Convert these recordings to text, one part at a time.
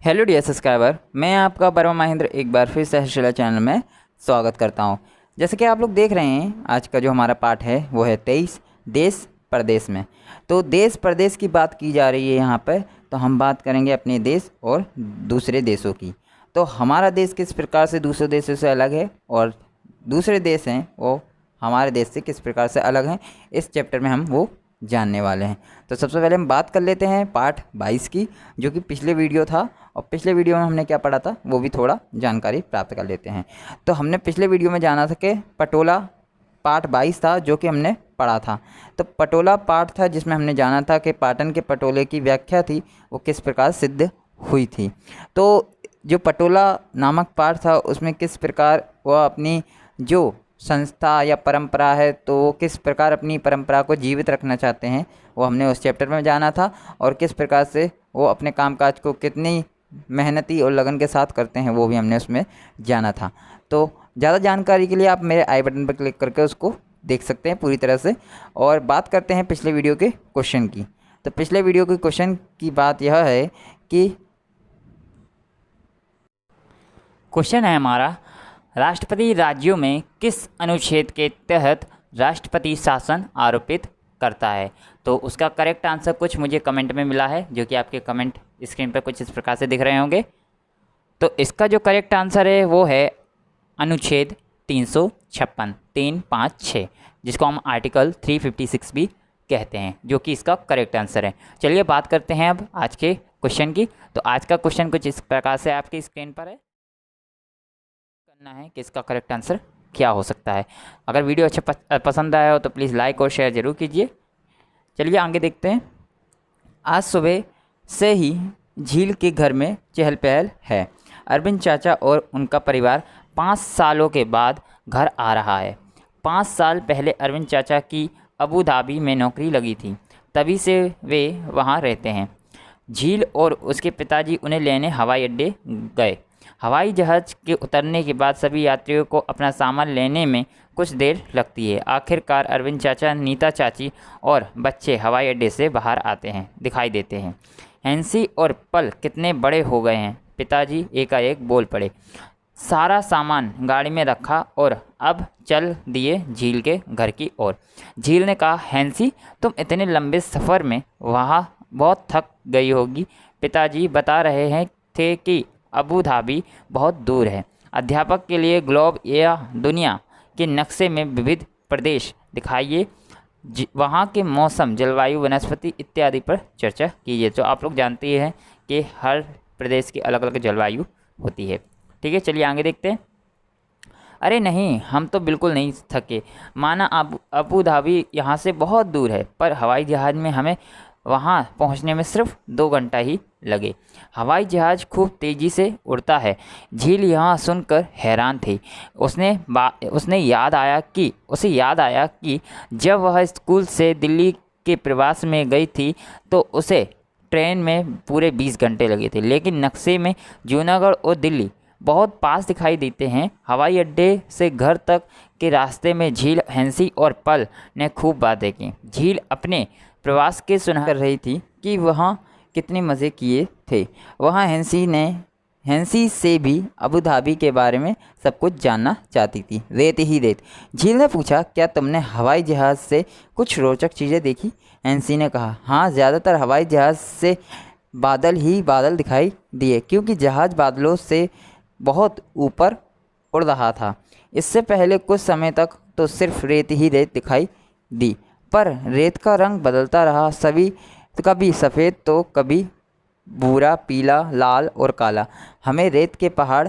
Hello dear subscriber, मैं आपका परम महेंद्र एक बार फिर से हर्षिला चैनल में स्वागत करता हूं। जैसे कि आप लोग देख रहे हैं, आज का जो हमारा पाठ है वो है 23 देश प्रदेश में। तो देश प्रदेश की बात की जा रही है यहाँ पर। तो हम बात करेंगे अपने देश और दूसरे देशों की। तो हमारा देश किस प्रकार से दूसरे देशों से अलग है और दूसरे देश हैं वो हमारे देश से किस प्रकार से अलग हैं, इस चैप्टर में हम वो जानने वाले हैं। तो सबसे पहले हम बात कर लेते हैं पाठ 22 की, जो कि पिछले वीडियो था। और पिछले वीडियो में हमने क्या पढ़ा था वो भी थोड़ा जानकारी प्राप्त कर लेते हैं। तो हमने पिछले वीडियो में जाना था कि पटोला पाठ 22 था जो कि हमने पढ़ा था। तो पटोला पाठ था जिसमें हमने जाना था कि पाटन के पटोले की व्याख्या थी वो किस प्रकार सिद्ध हुई थी। तो जो पटोला नामक पाठ था उसमें किस प्रकार वह अपनी जो संस्था या परंपरा है तो वो किस प्रकार अपनी परंपरा को जीवित रखना चाहते हैं वो हमने उस चैप्टर में जाना था। और किस प्रकार से वो अपने कामकाज को कितनी मेहनती और लगन के साथ करते हैं वो भी हमने उसमें जाना था। तो ज़्यादा जानकारी के लिए आप मेरे आई बटन पर क्लिक करके उसको देख सकते हैं पूरी तरह से। और बात करते हैं पिछले वीडियो के क्वेश्चन की। तो पिछले वीडियो के क्वेश्चन की बात यह है कि क्वेश्चन है हमारा, राष्ट्रपति राज्यों में किस अनुच्छेद के तहत राष्ट्रपति शासन आरोपित करता है। तो उसका करेक्ट आंसर कुछ मुझे कमेंट में मिला है, जो कि आपके कमेंट स्क्रीन पर कुछ इस प्रकार से दिख रहे होंगे। तो इसका जो करेक्ट आंसर है वो है अनुच्छेद 356 356, जिसको हम आर्टिकल 356 भी कहते हैं, जो कि इसका करेक्ट आंसर है। चलिए बात करते हैं अब आज के क्वेश्चन की। तो आज का क्वेश्चन कुछ इस प्रकार से आपकी स्क्रीन पर है। करना है कि इसका करेक्ट आंसर क्या हो सकता है। अगर वीडियो अच्छा पसंद आया हो तो प्लीज़ लाइक और शेयर ज़रूर कीजिए। चलिए आगे देखते हैं। आज सुबह से ही झील के घर में चहल पहल है। अरविंद चाचा और उनका परिवार 5 सालों के बाद घर आ रहा है। 5 साल पहले अरविंद चाचा की अबू धाबी में नौकरी लगी थी, तभी से वे वहाँ रहते हैं। झील और उसके पिताजी उन्हें लेने हवाई अड्डे गए। हवाई जहाज़ के उतरने के बाद सभी यात्रियों को अपना सामान लेने में कुछ देर लगती है। आखिरकार अरविंद चाचा, नीता चाची और बच्चे हवाई अड्डे से बाहर आते हैं, दिखाई देते हैं। हैंसी और पल कितने बड़े हो गए हैं, पिताजी एकाएक बोल पड़े। सारा सामान गाड़ी में रखा और अब चल दिए झील के घर की ओर। झील ने कहा, हैंसी तुम इतने लंबे सफ़र में वहाँ बहुत थक गई होगी। पिताजी बता रहे थे कि अबू धाबी बहुत दूर है। अध्यापक के लिए ग्लोब या दुनिया के नक्शे में विविध प्रदेश दिखाइए, वहाँ के मौसम, जलवायु, वनस्पति इत्यादि पर चर्चा कीजिए। तो आप लोग जानते हैं कि हर प्रदेश की अलग अलग जलवायु होती है। ठीक है, चलिए आगे देखते हैं। अरे नहीं, हम तो बिल्कुल नहीं थके। माना अबू धाबी यहाँ से बहुत दूर है, पर हवाई जहाज़ में हमें वहाँ पहुँचने में सिर्फ 2 घंटा ही लगे। हवाई जहाज़ खूब तेज़ी से उड़ता है। झील यहाँ सुनकर हैरान थी। उसे याद आया कि जब वह स्कूल से दिल्ली के प्रवास में गई थी तो उसे ट्रेन में पूरे 20 घंटे लगे थे, लेकिन नक्शे में जूनागढ़ और दिल्ली बहुत पास दिखाई देते हैं। हवाई अड्डे से घर तक के रास्ते में झील, हैंसी और पल ने खूब बातें की। झील अपने प्रवास के सुना कर रही थी कि वहाँ कितने मज़े किए थे। वहाँ हैंसी से भी अबू धाबी के बारे में सब कुछ जानना चाहती थी। रेत ही रेत। झील ने पूछा, क्या तुमने हवाई जहाज़ से कुछ रोचक चीज़ें देखी? हैंसी ने कहा, हाँ, ज़्यादातर हवाई जहाज़ से बादल ही बादल दिखाई दिए, क्योंकि जहाज़ बादलों से बहुत ऊपर उड़ रहा था। इससे पहले कुछ समय तक तो सिर्फ रेत ही रेत दिखाई दी, पर रेत का रंग बदलता रहा। कभी सफ़ेद तो कभी भूरा, पीला, लाल और काला। हमें रेत के पहाड़,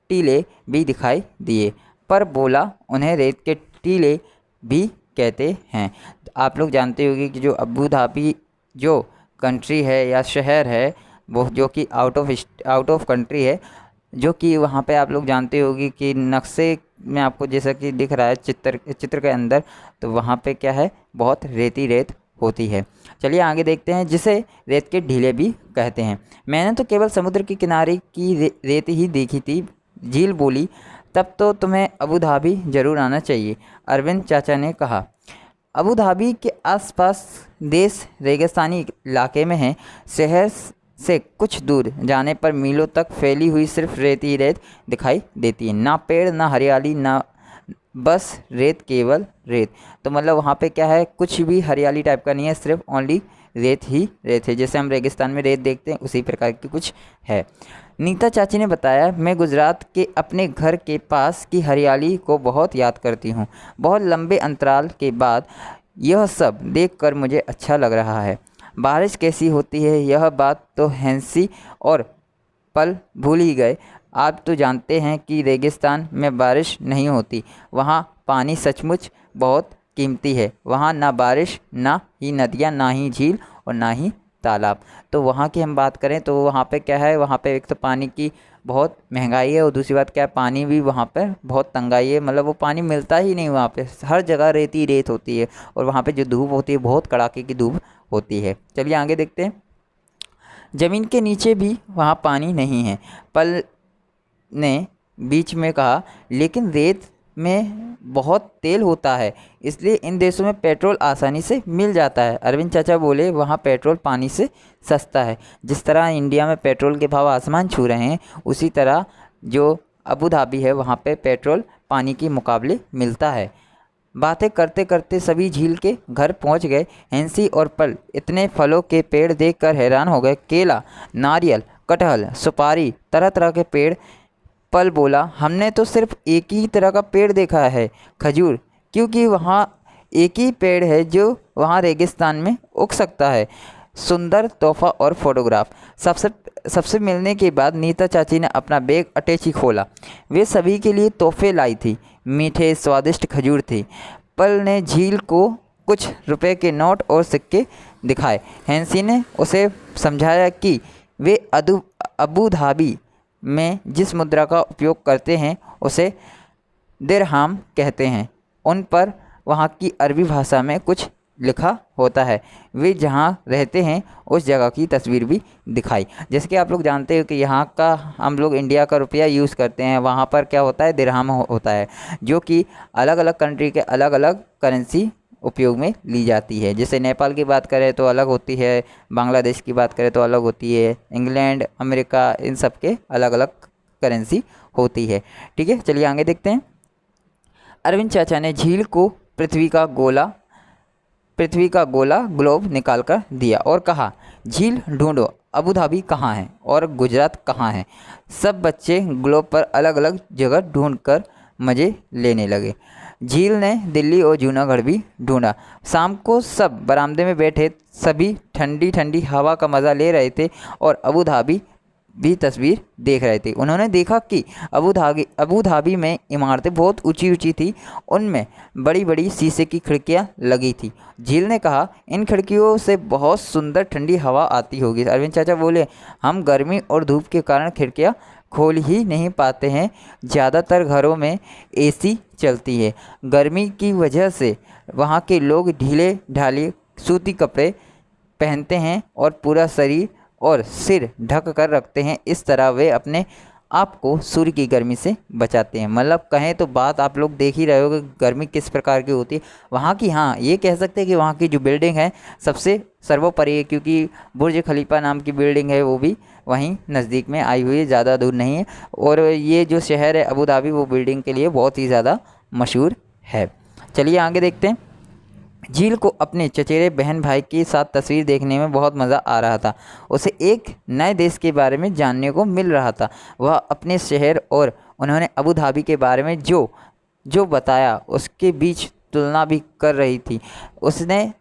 टीले भी दिखाई दिए, पर बोला, उन्हें रेत के टीले भी कहते हैं। आप लोग जानते होंगे कि जो अबू धाबी जो कंट्री है या शहर है वो जो कि आउट ऑफ कंट्री है, जो कि वहाँ पे आप लोग जानते होंगे कि नक्शे में आपको जैसा कि दिख रहा है चित्र के अंदर, तो वहाँ पे क्या है, बहुत रेती रेत होती है। चलिए आगे देखते हैं, जिसे रेत के ढीले भी कहते हैं। मैंने तो केवल समुद्र के किनारे की रेत ही देखी थी, झील बोली। तब तो तुम्हें अबू धाबी ज़रूर आना चाहिए, अरविंद चाचा ने कहा। अबू धाबी के आसपास देश रेगिस्तानी इलाके में है। शहर से कुछ दूर जाने पर मीलों तक फैली हुई सिर्फ रेत ही रेत दिखाई देती है, ना पेड़ ना हरियाली, ना बस रेत, केवल रेत। तो मतलब वहाँ पे क्या है, कुछ भी हरियाली टाइप का नहीं है, सिर्फ ओनली रेत ही रेत है। जैसे हम रेगिस्तान में रेत देखते हैं उसी प्रकार की कुछ है। नीता चाची ने बताया, मैं गुजरात के अपने घर के पास की हरियाली को बहुत याद करती हूँ। बहुत लंबे अंतराल के बाद यह सब देखकर मुझे अच्छा लग रहा है। बारिश कैसी होती है यह बात तो हैंसी और पल भूल ही गए। आप तो जानते हैं कि रेगिस्तान में बारिश नहीं होती, वहाँ पानी सचमुच बहुत कीमती है। वहाँ ना बारिश, ना ही नदियाँ, ना ही झील और ना ही तालाब। तो वहाँ की हम बात करें तो वहाँ पे क्या है, वहाँ पे एक तो पानी की बहुत महंगाई है और दूसरी बात क्या है, पानी भी वहाँ पर बहुत तंगाई है। मतलब वो पानी मिलता ही नहीं, वहाँ पे हर जगह रेत ही रेत होती है और वहाँ पे जो धूप होती है बहुत कड़ाके की धूप होती है। चलिए आगे देखते हैं। ज़मीन के नीचे भी वहाँ पानी नहीं है, पल ने बीच में कहा, लेकिन रेत में बहुत तेल होता है, इसलिए इन देशों में पेट्रोल आसानी से मिल जाता है। अरविंद चाचा बोले, वहाँ पेट्रोल पानी से सस्ता है। जिस तरह इंडिया में पेट्रोल के भाव आसमान छू रहे हैं, उसी तरह जो अबू धाबी है वहाँ पे पेट्रोल पानी के मुकाबले मिलता है। बातें करते करते सभी झील के घर पहुंच गए। हैंसी और पल इतने फलों के पेड़ देखकर हैरान हो गए। केला, नारियल, कटहल, सुपारी, तरह तरह के पेड़। पल बोला, हमने तो सिर्फ एक ही तरह का पेड़ देखा है, खजूर, क्योंकि वहाँ एक ही पेड़ है जो वहाँ रेगिस्तान में उग सकता है। सुंदर तोहफा और फोटोग्राफ। सबसे मिलने के बाद नीता चाची ने अपना बैग अटैची खोला। वे सभी के लिए तोहफे लाई थी। मीठे स्वादिष्ट खजूर थे। पल ने झील को कुछ रुपए के नोट और सिक्के दिखाए। हैंसी ने उसे समझाया कि वे अबू धाबी में जिस मुद्रा का उपयोग करते हैं उसे दिरहाम कहते हैं। उन पर वहाँ की अरबी भाषा में कुछ लिखा होता है। वे जहाँ रहते हैं उस जगह की तस्वीर भी दिखाई। जैसे कि आप लोग जानते हो कि यहाँ का हम लोग इंडिया का रुपया यूज़ करते हैं, वहाँ पर क्या होता है, दिरहाम होता है, जो कि अलग अलग कंट्री के अलग अलग करेंसी उपयोग में ली जाती है। जैसे नेपाल की बात करें तो अलग होती है, बांग्लादेश की बात करें तो अलग होती है, इंग्लैंड, अमेरिका, इन सब के अलग अलग करेंसी होती है। ठीक है, चलिए आगे देखते हैं। अरविंद चाचा ने झील को पृथ्वी का गोला ग्लोब निकाल कर दिया और कहा, झील ढूंढो, अबू धाबी कहाँ है और गुजरात कहाँ है। सब बच्चे ग्लोब पर अलग अलग जगह ढूंढकर मज़े लेने लगे। झील ने दिल्ली और जूनागढ़ भी ढूंढा। शाम को सब बरामदे में बैठे, सभी ठंडी ठंडी हवा का मज़ा ले रहे थे और अबू धाबी भी तस्वीर देख रहे थे। उन्होंने देखा कि अबू धाबी में इमारतें बहुत ऊंची ऊंची थी, उनमें बड़ी बड़ी शीशे की खिड़कियां लगी थी। झील ने कहा, इन खिड़कियों से बहुत सुंदर ठंडी हवा आती होगी। अरविंद चाचा बोले, हम गर्मी और धूप के कारण खिड़कियां खोल ही नहीं पाते हैं। ज़्यादातर घरों में एसी चलती है। गर्मी की वजह से वहाँ के लोग ढीले ढाले सूती कपड़े पहनते हैं और पूरा शरीर और सिर ढक कर रखते हैं। इस तरह वे अपने आप को सूर्य की गर्मी से बचाते हैं। मतलब कहें तो बात आप लोग देख ही रहे हो कि गर्मी किस प्रकार की होती है वहाँ की। हाँ, ये कह सकते हैं कि वहाँ की जो बिल्डिंग है सबसे सर्वोपरि है, क्योंकि बुर्ज खलीफा नाम की बिल्डिंग है वो भी वहीं नज़दीक में आई हुई है, ज़्यादा दूर नहीं है। और ये जो शहर है अबू धाबी, वो बिल्डिंग के लिए बहुत ही ज़्यादा मशहूर है। चलिए आगे देखते हैं। झील को अपने चचेरे बहन भाई के साथ तस्वीर देखने में बहुत मज़ा आ रहा था। उसे एक नए देश के बारे में जानने को मिल रहा था। वह अपने शहर और उन्होंने अबू धाबी के बारे में जो बताया उसके बीच तुलना भी कर रही थी। उसने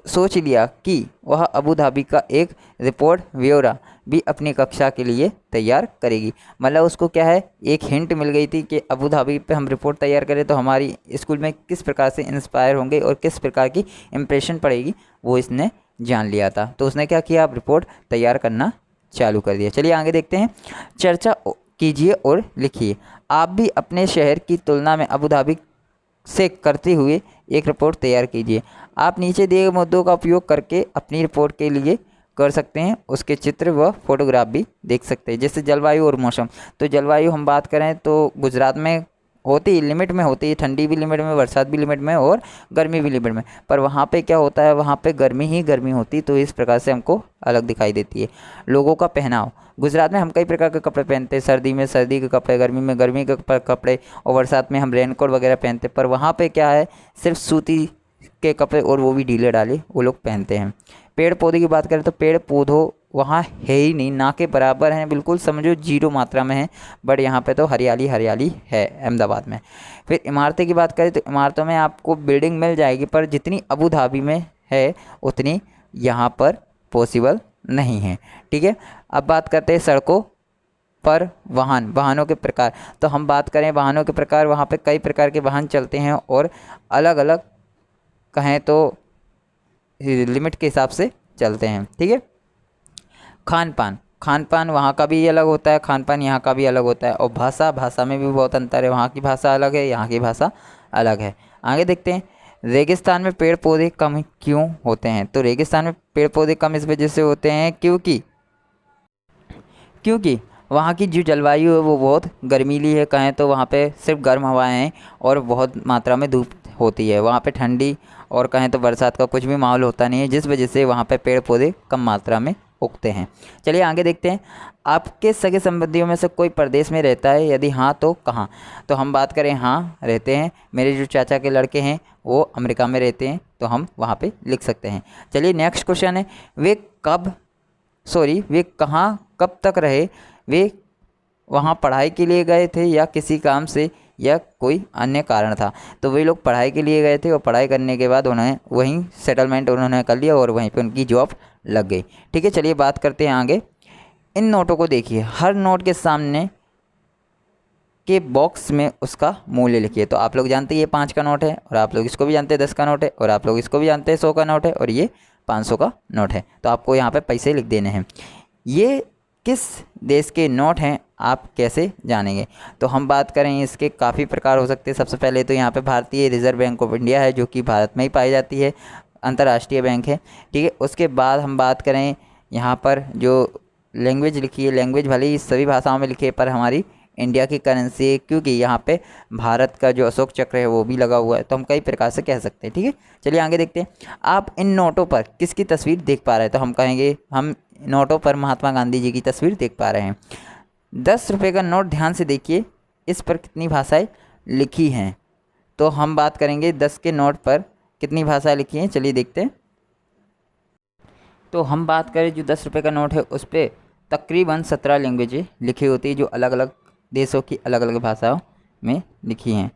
सोच लिया कि वह अबू धाबी का एक रिपोर्ट ब्यौरा भी अपनी कक्षा के लिए तैयार करेगी। मतलब उसको क्या है, एक हिंट मिल गई थी कि अबू धाबी पे हम रिपोर्ट तैयार करें तो हमारी स्कूल में किस प्रकार से इंस्पायर होंगे और किस प्रकार की इम्प्रेशन पड़ेगी, वो इसने जान लिया था। तो उसने क्या किया, आप रिपोर्ट तैयार करना चालू कर दिया। चलिए आगे देखते हैं। चर्चा कीजिए और लिखिए। आप भी अपने शहर की तुलना में अबू धाबी से करते हुए एक रिपोर्ट तैयार कीजिए। आप नीचे दिए गए मुद्दों का उपयोग करके अपनी रिपोर्ट के लिए कर सकते हैं। उसके चित्र व फोटोग्राफ भी देख सकते हैं। जैसे जलवायु और मौसम, तो जलवायु हम बात करें तो गुजरात में होती लिमिट में होती है, ठंडी भी लिमिट में, बरसात भी लिमिट में और गर्मी भी लिमिट में। पर वहाँ पे क्या होता है, वहाँ पे गर्मी ही गर्मी होती, तो इस प्रकार से हमको अलग दिखाई देती है। लोगों का पहनाव, गुजरात में हम कई प्रकार के कपड़े पहनते हैं, सर्दी में सर्दी के कपड़े, गर्मी में गर्मी के कपड़े और बरसात में हम रेनकोट वगैरह पहनते हैं। पर वहाँ पे क्या है, सिर्फ सूती के कपड़े और वो भी ढीले ढाले वो लोग पहनते हैं। पेड़ पौधे की बात करें तो पेड़ पौधों वहाँ है ही नहीं, ना के बराबर हैं, बिल्कुल समझो जीरो मात्रा में है। बट यहाँ पे तो हरियाली हरियाली है अहमदाबाद में। फिर इमारतें की बात करें तो इमारतों में आपको बिल्डिंग मिल जाएगी, पर जितनी अबू धाबी में है उतनी यहाँ पर पॉसिबल नहीं है। ठीक है, अब बात करते हैं सड़कों पर वाहनों के प्रकार। तो हम बात करें वाहनों के प्रकार, वहाँ पे कई प्रकार के वाहन चलते हैं और अलग अलग कहें तो लिमिट के हिसाब से चलते हैं। ठीक है, खान पान वहाँ का भी अलग होता है, खान पान यहाँ का भी अलग होता है। और भाषा में भी बहुत अंतर है, वहाँ की भाषा अलग है, यहाँ की भाषा अलग है। आगे देखते हैं, रेगिस्तान में पेड़ पौधे कम क्यों होते हैं। तो रेगिस्तान में पेड़ पौधे कम इस वजह से होते हैं क्योंकि वहाँ की जो जलवायु है वो बहुत गर्मीली है, कहें तो वहाँ पे सिर्फ गर्म हवाएं हैं और बहुत मात्रा में धूप होती है। वहाँ पे ठंडी और कहें तो बरसात का कुछ भी माहौल होता नहीं है, जिस वजह से वहाँ पे पेड़ पौधे कम मात्रा में उगते हैं। चलिए आगे देखते हैं, आपके सगे संबंधियों में से कोई प्रदेश में रहता है, यदि हाँ तो कहाँ। तो हम बात करें हाँ रहते हैं, मेरे जो चाचा के लड़के हैं वो अमेरिका में रहते हैं, तो हम वहाँ पे लिख सकते हैं। चलिए नेक्स्ट क्वेश्चन है, वे कहाँ कब तक रहे। वे वहाँ पढ़ाई के लिए गए थे या किसी काम से या कोई अन्य कारण था। तो वे लोग पढ़ाई के लिए गए थे और पढ़ाई करने के बाद उन्हें वहीं सेटलमेंट उन्होंने कर लिया और वहीं पे उनकी जॉब लग गई। ठीक है, चलिए बात करते हैं आगे। इन नोटों को देखिए, हर नोट के सामने के बॉक्स में उसका मूल्य लिखिए। तो आप लोग जानते हैं ये 5 का नोट है और आप लोग इसको भी जानते हैं 10 का नोट है और आप लोग इसको भी जानते हैं 100 का नोट है और ये 500 का नोट है। तो आपको यहाँ पे पैसे लिख देने हैं। ये किस देश के नोट हैं आप कैसे जानेंगे। तो हम बात करें इसके काफ़ी प्रकार हो सकते हैं। सबसे पहले तो यहाँ पे भारतीय रिजर्व बैंक ऑफ इंडिया है, जो कि भारत में ही पाई जाती है, अंतर्राष्ट्रीय बैंक है। ठीक है, उसके बाद हम बात करें यहाँ पर जो लैंग्वेज लिखी है, लैंग्वेज भले ही सभी भाषाओं में लिखी है पर हमारी इंडिया की करेंसी है, क्योंकि यहाँ पे भारत का जो अशोक चक्र है वो भी लगा हुआ है, तो हम कई प्रकार से कह सकते हैं। ठीक है, चलिए आगे देखते हैं। आप इन नोटों पर किसकी तस्वीर देख पा रहे हैं। तो हम कहेंगे हम नोटों पर महात्मा गांधी जी की तस्वीर देख पा रहे हैं। 10 रुपये का नोट ध्यान से देखिए, इस पर कितनी भाषाएं लिखी हैं। तो हम बात करेंगे 10 के नोट पर कितनी भाषाएं लिखी हैं, चलिए देखते हैं। तो हम बात करें जो 10 रुपये का नोट है उस पर तकरीबन 17 लैंग्वेजें लिखी होती है, जो अलग अलग देशों की अलग अलग भाषाओं में लिखी हैं।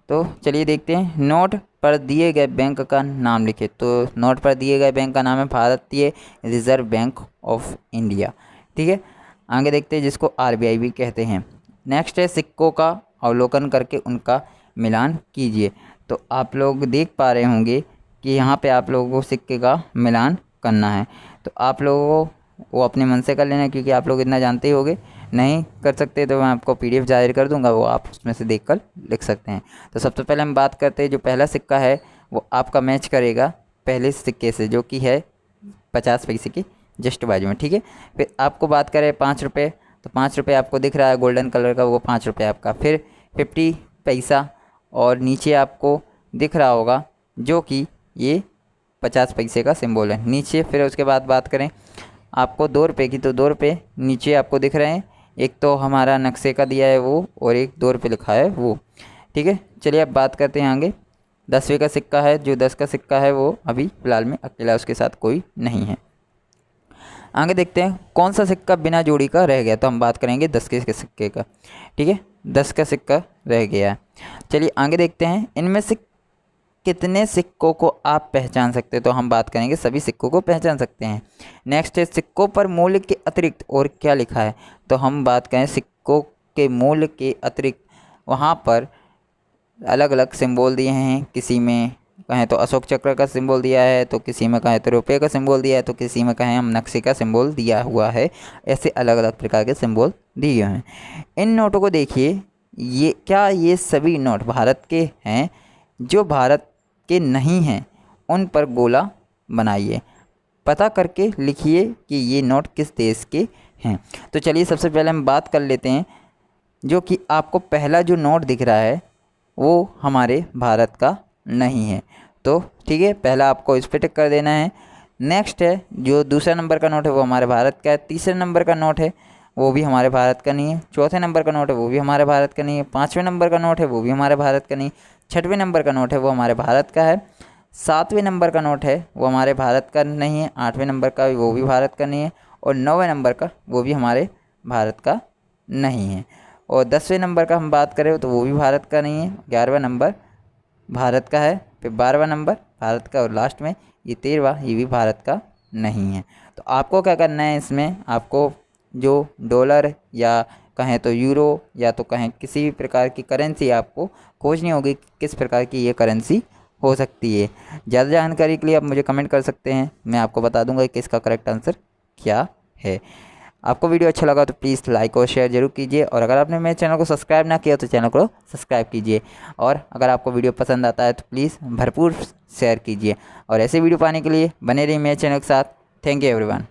तो चलिए देखते हैं, नोट पर दिए गए बैंक का नाम लिखे। तो नोट पर दिए गए बैंक का नाम है भारतीय रिजर्व बैंक ऑफ इंडिया। ठीक है, आगे देखते हैं, जिसको आरबीआई भी कहते हैं। नेक्स्ट है, सिक्कों का अवलोकन करके उनका मिलान कीजिए। तो आप लोग देख पा रहे होंगे कि यहाँ पे आप लोगों को सिक्के का मिलान करना है। तो आप लोगों को वो अपने मन से कर लेना, क्योंकि आप लोग इतना जानते ही होंगे। नहीं कर सकते तो मैं आपको पीडीएफ जारी कर दूंगा, वो आप उसमें से देखकर लिख सकते हैं। तो सबसे पहले हम बात करते हैं, जो पहला सिक्का है वो आपका मैच करेगा पहले सिक्के से, जो कि है 50 पैसे की जस्ट बाजू में। ठीक है, फिर आपको बात करें 5 रुपये, तो 5 रुपये आपको दिख रहा है गोल्डन कलर का, वो 5 रुपये आपका। फिर 50 पैसा और नीचे आपको दिख रहा होगा जो कि ये 50 पैसे का सिंबल है नीचे। फिर उसके बाद बात करें आपको 2 रुपये की, तो 2 रुपये नीचे आपको दिख रहे हैं, एक तो हमारा नक्शे का दिया है वो और एक 2 रुपये लिखा है वो। ठीक है, चलिए अब बात करते हैं आगे। 10वें का सिक्का है, जो 10 का सिक्का है वो अभी फ़िलहाल में अकेला, उसके साथ कोई नहीं है। आगे देखते हैं कौन सा सिक्का बिना जोड़ी का रह गया। तो हम बात करेंगे 10 के सिक्के का। ठीक है, 10 का सिक्का रह गया है। चलिए आगे देखते हैं, इनमें से कितने सिक्कों को आप पहचान सकते हैं। तो हम बात करेंगे सभी सिक्कों को पहचान सकते हैं। नेक्स्ट है, सिक्कों पर मूल्य के अतिरिक्त और क्या लिखा है। तो हम बात करें सिक्कों के मूल्य के अतिरिक्त, वहाँ पर अलग अलग सिंबल दिए हैं। किसी में कहें तो अशोक चक्र का सिंबल दिया है, तो किसी में कहें तो रुपये का सिंबल दिया है, तो किसी में कहें हम नक्शे का सिंबल दिया हुआ है। ऐसे अलग अलग प्रकार के सिंबल दिए हैं। इन नोटों को देखिए, ये सभी नोट भारत के हैं। जो भारत के नहीं हैं उन पर गोला बनाइए, पता करके लिखिए कि ये नोट किस देश के हैं। तो चलिए सबसे पहले हम बात कर लेते हैं जो कि आपको पहला जो नोट दिख रहा है वो हमारे भारत का नहीं है। तो ठीक है, पहला आपको इस पर टिक कर देना है। नेक्स्ट है जो दूसरा नंबर का नोट है वो हमारे भारत का है। तीसरे नंबर का नोट है वो भी हमारे भारत का नहीं है। चौथे नंबर का नोट है वो भी हमारे भारत का नहीं है। पाँचवें नंबर का नोट है वो भी हमारे भारत का नहीं। छठवें नंबर का नोट है वो हमारे भारत का है। सातवें नंबर का नोट है वो हमारे भारत का नहीं है। आठवें नंबर का वो भी भारत का नहीं है। और 9वें नंबर का वो भी हमारे भारत का नहीं है। और 10वें नंबर का हम बात करें तो वो भी भारत का नहीं है। 11वां नंबर भारत का है, फिर 12वां नंबर भारत का, और लास्ट में ये 13वां, ये भी भारत का नहीं है। तो आपको क्या करना है, इसमें आपको जो डॉलर या कहें तो यूरो या तो कहें किसी भी प्रकार की करेंसी आपको खोजनी होगी कि किस प्रकार की ये करेंसी हो सकती है। ज़्यादा जानकारी के लिए आप मुझे कमेंट कर सकते हैं, मैं आपको बता दूंगा कि इसका करेक्ट आंसर क्या है। आपको वीडियो अच्छा लगा तो प्लीज़ लाइक और शेयर जरूर कीजिए, और अगर आपने मेरे चैनल को सब्सक्राइब ना किया तो चैनल को सब्सक्राइब कीजिए, और अगर आपको वीडियो पसंद आता है तो प्लीज़ भरपूर शेयर कीजिए। और ऐसे वीडियो पाने के लिए बने रहिए मेरे चैनल के साथ। Thank you everyone.